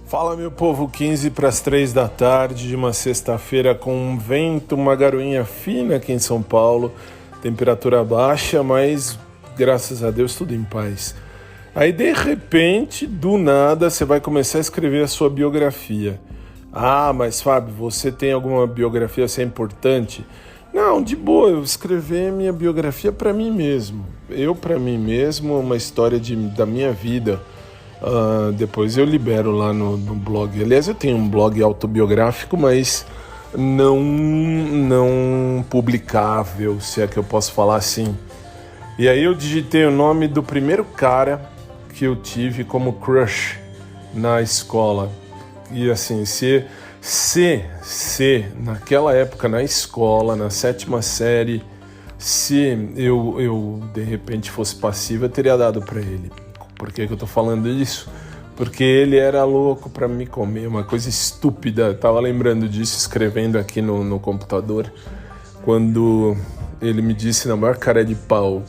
Fala, meu povo, 15 para as 3 da tarde de uma sexta-feira com um vento, uma garoinha fina aqui em São Paulo, temperatura baixa, mas graças a Deus tudo em paz. Aí de repente, do nada, você vai começar a escrever a sua biografia. Ah, mas Fábio, você tem alguma biografia assim importante? Não, de boa, eu escrever minha biografia para mim mesmo. Eu para mim mesmo, uma história da minha vida. Depois eu libero lá no blog. Aliás, eu tenho um blog autobiográfico, mas não publicável, se é que eu posso falar assim. E aí eu digitei o nome do primeiro cara que eu tive como crush na escola. E assim, se naquela época na escola, na 7ª série, se eu de repente fosse passivo, eu teria dado pra ele. Por que eu tô falando isso? Porque ele era louco pra me comer, uma coisa estúpida. Eu tava lembrando disso, escrevendo aqui no computador, quando ele me disse na maior cara de pau.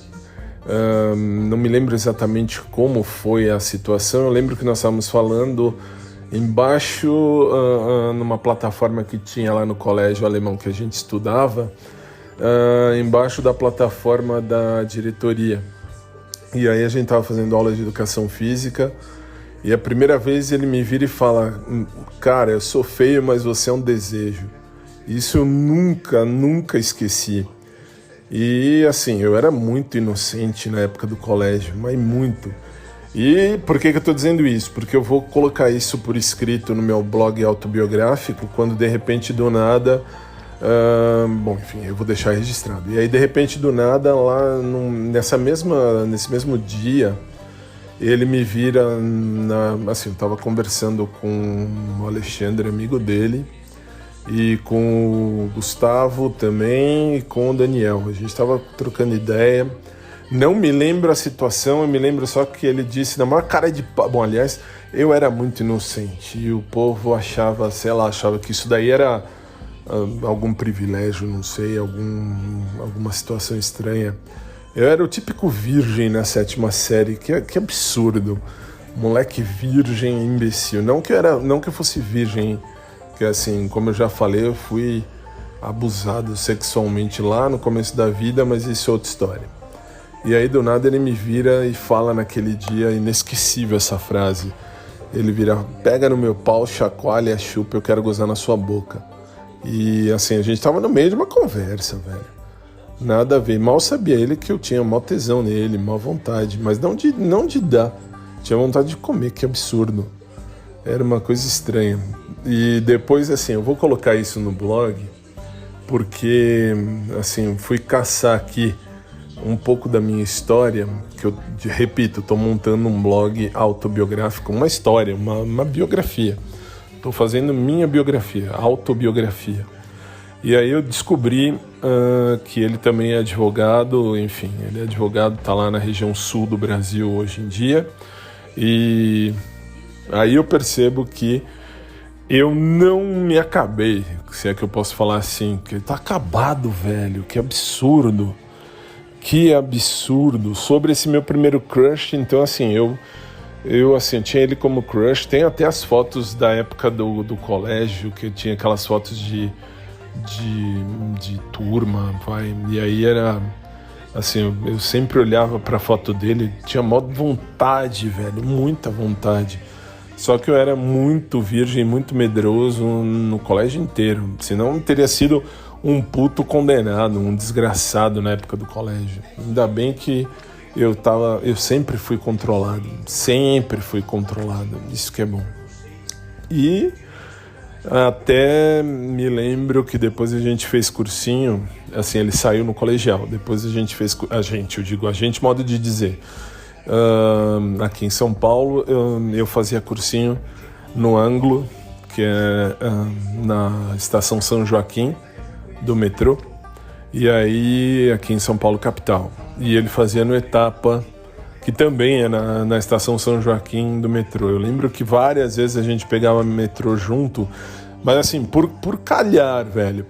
Não me lembro exatamente como foi a situação. Eu lembro que nós estávamos falando embaixo, numa plataforma que tinha lá no colégio alemão que a gente estudava, embaixo da plataforma da diretoria. E aí a gente tava fazendo aula de educação física e a primeira vez ele me vira e fala: cara, eu sou feio, mas você é um desejo. Isso eu nunca esqueci. E assim, eu era muito inocente na época do colégio, mas muito. E por que eu tô dizendo isso? Porque eu vou colocar isso por escrito no meu blog autobiográfico quando de repente do nada... bom, enfim, eu vou deixar registrado. E aí, de repente, do nada, lá nesse mesmo dia, ele me vira, assim, eu tava conversando com o Alexandre, amigo dele, e com o Gustavo também, e com o Daniel. A gente tava trocando ideia. Não me lembro a situação, eu me lembro só que ele disse na maior cara de pau. Bom, aliás, eu era muito inocente, e o povo achava que isso daí era... algum privilégio, não sei, alguma situação estranha. Eu era o típico virgem na 7ª série, que absurdo. Moleque virgem, imbecil. Não que eu fosse virgem, que assim, como eu já falei, eu fui abusado sexualmente lá no começo da vida, mas isso é outra história. E aí do nada ele me vira e fala naquele dia, inesquecível essa frase. Ele vira: pega no meu pau, chacoalha, chupa, eu quero gozar na sua boca. E assim, a gente tava no meio de uma conversa, velho. Nada a ver. Mal sabia ele que eu tinha mó tesão nele, mó vontade. Mas não de dar. Tinha vontade de comer, que absurdo. Era uma coisa estranha. E depois, assim, eu vou colocar isso no blog, porque, assim, fui caçar aqui um pouco da minha história, que eu, repito, tô montando um blog autobiográfico, uma história, uma biografia. Estou fazendo minha biografia, autobiografia. E aí eu descobri que ele também é advogado, enfim, ele é advogado, está lá na região sul do Brasil hoje em dia. E aí eu percebo que eu não me acabei, se é que eu posso falar assim, que ele tá acabado, velho, que absurdo. Que absurdo. Sobre esse meu primeiro crush, então assim, eu tinha ele como crush. Tem até as fotos da época do colégio, que tinha aquelas fotos de turma, vai. E aí era assim, eu sempre olhava pra foto dele, tinha mó vontade, velho, muita vontade. Só que eu era muito virgem, muito medroso no colégio inteiro. Senão teria sido um puto condenado, um desgraçado na época do colégio. Ainda bem que eu sempre fui controlado, isso que é bom. E até me lembro que depois a gente fez cursinho, assim, ele saiu no colegial, depois a gente fez, modo de dizer, aqui em São Paulo, eu fazia cursinho no Anglo, que é na estação São Joaquim do metrô, e aí aqui em São Paulo capital. E ele fazia no Etapa, que também é na estação São Joaquim do metrô. Eu lembro que várias vezes a gente pegava metrô junto, mas assim, por calhar, velho,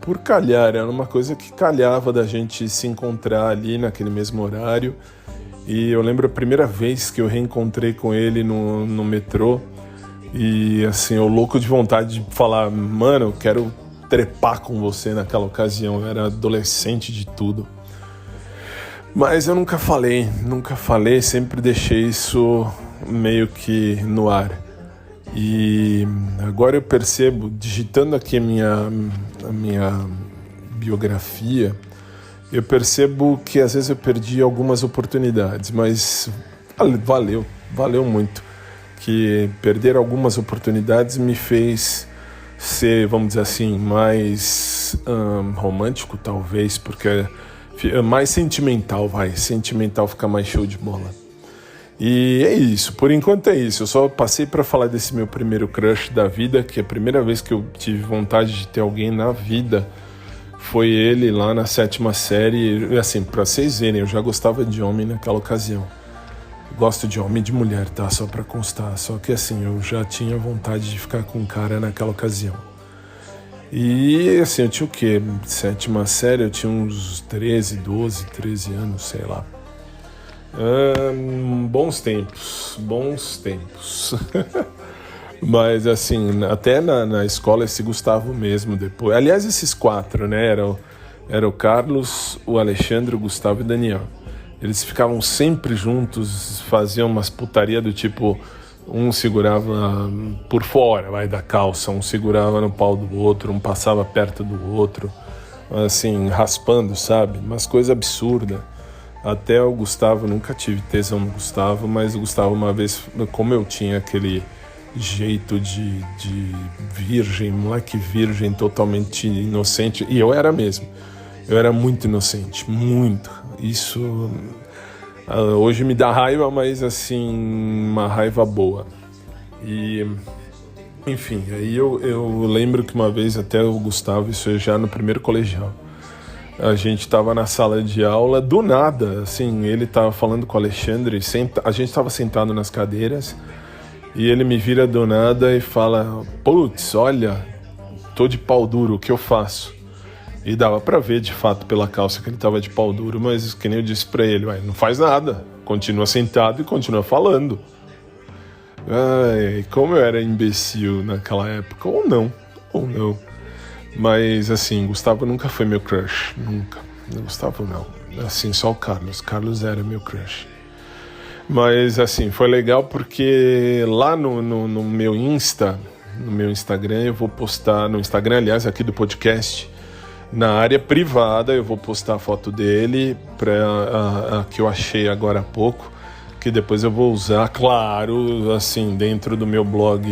era uma coisa que calhava da gente se encontrar ali naquele mesmo horário. E eu lembro a primeira vez que eu reencontrei com ele no metrô, E assim, eu louco de vontade de falar, mano, eu quero trepar com você naquela ocasião. Eu era adolescente de tudo. Mas eu nunca falei, sempre deixei isso meio que no ar. E agora eu percebo, digitando aqui a minha biografia, eu percebo que às vezes eu perdi algumas oportunidades, mas valeu muito. Que perder algumas oportunidades me fez ser, vamos dizer assim, mais romântico talvez, porque mais sentimental, sentimental fica mais show de bola. E é isso, por enquanto é isso. Eu só passei para falar desse meu primeiro crush da vida, que a primeira vez que eu tive vontade de ter alguém na vida foi ele lá na 7ª série. Assim, pra vocês verem, eu já gostava de homem naquela ocasião. Gosto de homem e de mulher, tá? Só pra constar. Só que assim, eu já tinha vontade de ficar com um cara naquela ocasião. E assim, eu tinha o quê? 7ª série, eu tinha uns 13 anos, sei lá. Bons tempos. Mas assim, até na escola esse Gustavo mesmo depois. Aliás, esses 4, né? Era o Carlos, o Alexandre, o Gustavo e o Daniel. Eles ficavam sempre juntos, faziam umas putaria do tipo, um segurava por fora, da calça, um segurava no pau do outro, um passava perto do outro, assim, raspando, sabe? Umas coisas absurdas. Até o Gustavo, nunca tive tesão no Gustavo, mas o Gustavo uma vez, como eu tinha aquele jeito de virgem, moleque virgem, totalmente inocente, e eu era mesmo, eu era muito inocente, muito, isso hoje me dá raiva, mas assim, uma raiva boa. E enfim, aí eu lembro que uma vez até o Gustavo, isso já no primeiro colegial, a gente tava na sala de aula, do nada, assim, ele tava falando com o Alexandre, a gente tava sentado nas cadeiras, e ele me vira do nada e fala, putz, olha, tô de pau duro, o que eu faço? E dava pra ver, de fato, pela calça que ele tava de pau duro, mas que nem eu disse pra ele, não faz nada, continua sentado e continua falando. Ai, como eu era imbecil naquela época, ou não. Mas assim, Gustavo nunca foi meu crush, nunca. Gustavo não, assim, só o Carlos. Carlos era meu crush. Mas assim, foi legal porque lá no meu Instagram, eu vou postar, no Instagram, aliás, aqui do podcast, na área privada, eu vou postar a foto dele, a que eu achei agora há pouco, que depois eu vou usar, claro, assim, dentro do meu blog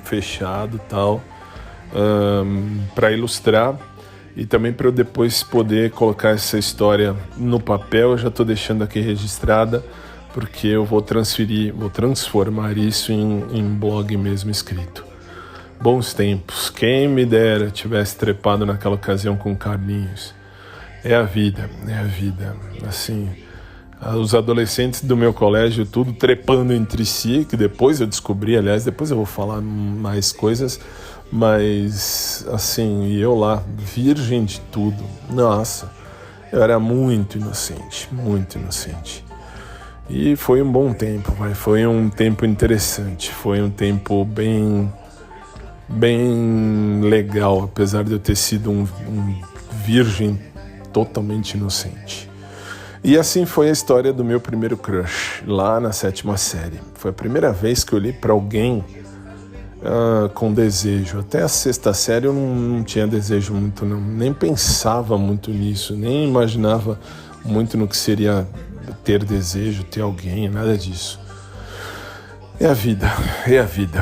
fechado e tal, para ilustrar e também para eu depois poder colocar essa história no papel. Eu já estou deixando aqui registrada, porque eu vou transformar isso em blog mesmo escrito. Bons tempos, quem me dera tivesse trepado naquela ocasião com Carlinhos. É a vida, assim, os adolescentes do meu colégio tudo trepando entre si, que depois eu descobri, aliás, depois eu vou falar mais coisas, mas assim, e eu lá, virgem de tudo, nossa, eu era muito inocente. E foi um bom tempo, foi um tempo interessante, foi um tempo bem legal, apesar de eu ter sido um virgem totalmente inocente. E assim foi a história do meu primeiro crush, lá na 7ª série. Foi a primeira vez que eu olhei para alguém com desejo. Até a 6ª série eu não tinha desejo muito, não. Nem pensava muito nisso, nem imaginava muito no que seria ter desejo, ter alguém, nada disso. É a vida.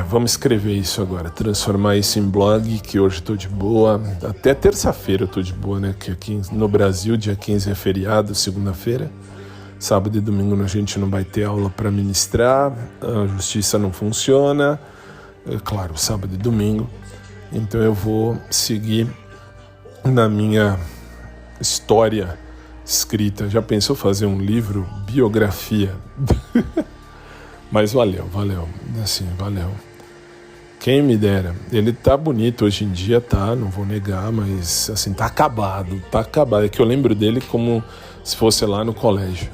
Vamos escrever isso agora, transformar isso em blog, que hoje estou de boa. Até terça-feira eu estou de boa, né? Que aqui no Brasil, dia 15 é feriado, segunda-feira. Sábado e domingo a gente não vai ter aula para ministrar, a justiça não funciona. É claro, sábado e domingo. Então eu vou seguir na minha história escrita. Já pensou fazer um livro, biografia? Mas valeu. Assim, valeu. Quem me dera. Ele tá bonito hoje em dia, tá? Não vou negar, mas assim, tá acabado. É que eu lembro dele como se fosse lá no colégio.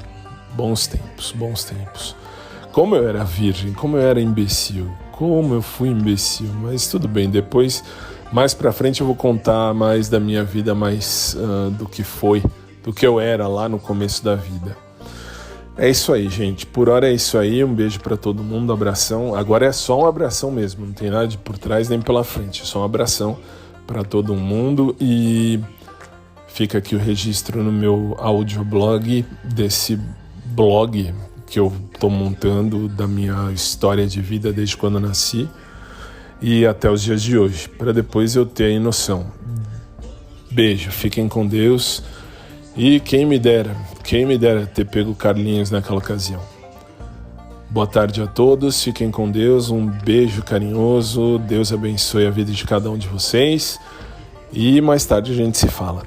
Bons tempos. Como eu era virgem, como eu era imbecil, como eu fui imbecil, mas tudo bem, depois, mais pra frente eu vou contar mais da minha vida, mais do que eu era lá no começo da vida. É isso aí, gente, por hora é isso aí, um beijo pra todo mundo, abração, agora é só um abração mesmo, não tem nada de por trás nem pela frente, é só um abração pra todo mundo e fica aqui o registro no meu audioblog desse blog que eu tô montando da minha história de vida desde quando eu nasci e até os dias de hoje, para depois eu ter a noção. Beijo, fiquem com Deus e quem me dera ter pego o Carlinhos naquela ocasião. Boa tarde a todos, fiquem com Deus, um beijo carinhoso, Deus abençoe a vida de cada um de vocês e mais tarde a gente se fala.